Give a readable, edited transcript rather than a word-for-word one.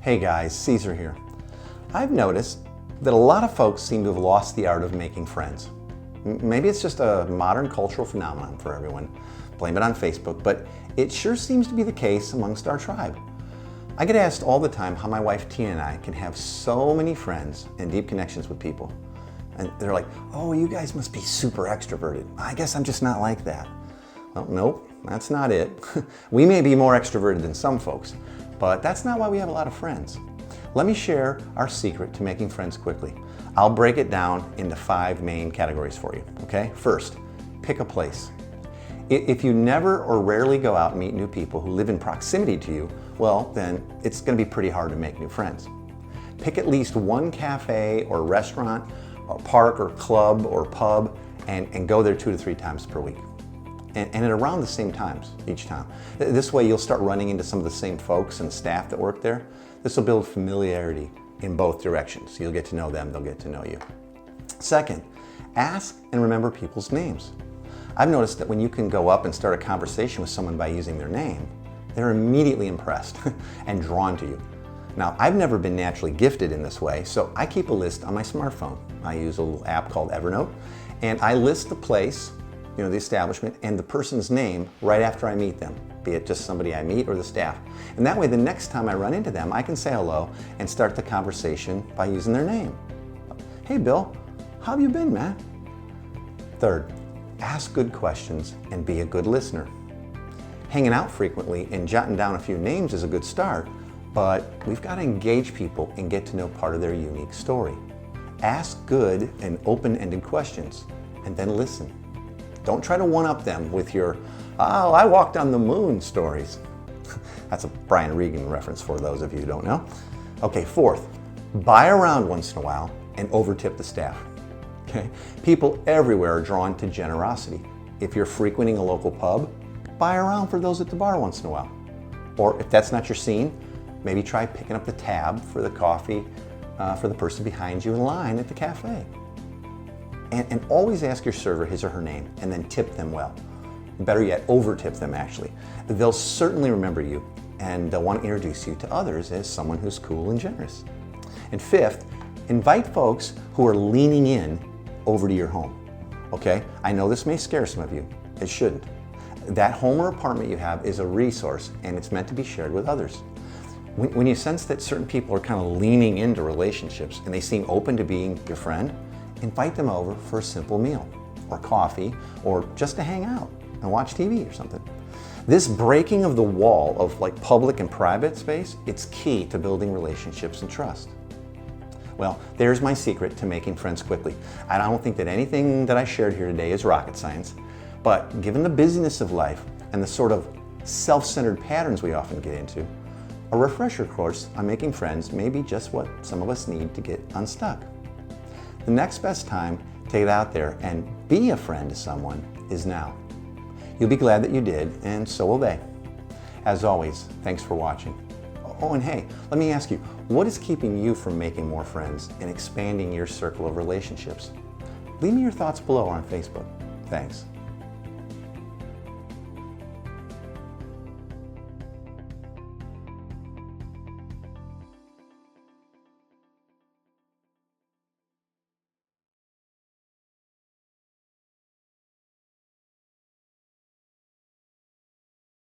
Hey guys, Caesar here. I've noticed that a lot of folks seem to have lost the art of making friends. Maybe it's just a modern cultural phenomenon for everyone. Blame it on Facebook, but it sure seems to be the case amongst our tribe. I get asked all the time how my wife Tina and I can have so many friends and deep connections with people. And they're like, oh, you guys must be super extroverted. I guess I'm just not like that. Well, nope, that's not it. We may be more extroverted than some folks, but that's not why we have a lot of friends. Let me share our secret to making friends quickly. I'll break it down into 5 main categories for you, okay? First, pick a place. If you never or rarely go out and meet new people who live in proximity to you, well, then it's going to be pretty hard to make new friends. Pick at least one cafe or restaurant, or park or club or pub, and go there 2 to 3 times per week. And at around the same times each time. This way you'll start running into some of the same folks and staff that work there. This will build familiarity in both directions. You'll get to know them, they'll get to know you. Second, ask and remember people's names. I've noticed that when you can go up and start a conversation with someone by using their name, they're immediately impressed and drawn to you. Now, I've never been naturally gifted in this way, so I keep a list on my smartphone. I use a little app called Evernote, and I list the place, the establishment, and the person's name right after I meet them, be it just somebody I meet or the staff. And that way, the next time I run into them, I can say hello and start the conversation by using their name. Hey, Bill, how have you been, man? Third, ask good questions and be a good listener. Hanging out frequently and jotting down a few names is a good start, but we've got to engage people and get to know part of their unique story. Ask good and open-ended questions, and then listen. Don't try to one-up them with your, oh, I walked on the moon stories. That's a Brian Regan reference for those of you who don't know. Okay, fourth, buy around once in a while and overtip the staff. Okay? People everywhere are drawn to generosity. If you're frequenting a local pub, buy around for those at the bar once in a while. Or if that's not your scene, maybe try picking up the tab for the coffee for the person behind you in line at the cafe. And always ask your server his or her name and then tip them well. Better yet, over-tip them actually. They'll certainly remember you and they'll want to introduce you to others as someone who's cool and generous. And fifth, invite folks who are leaning in over to your home. Okay? I know this may scare some of you. It shouldn't. That home or apartment you have is a resource and it's meant to be shared with others. When you sense that certain people are kind of leaning into relationships and they seem open to being your friend, invite them over for a simple meal or coffee or just to hang out and watch TV or something. This breaking of the wall of like public and private space, it's key to building relationships and trust. Well, there's my secret to making friends quickly. I don't think that anything that I shared here today is rocket science, but given the busyness of life and the sort of self-centered patterns we often get into, a refresher course on making friends may be just what some of us need to get unstuck. The next best time to get out there and be a friend to someone is now. You'll be glad that you did, and so will they. As always, thanks for watching. Oh, and hey, let me ask you, what is keeping you from making more friends and expanding your circle of relationships? Leave me your thoughts below on Facebook. Thanks.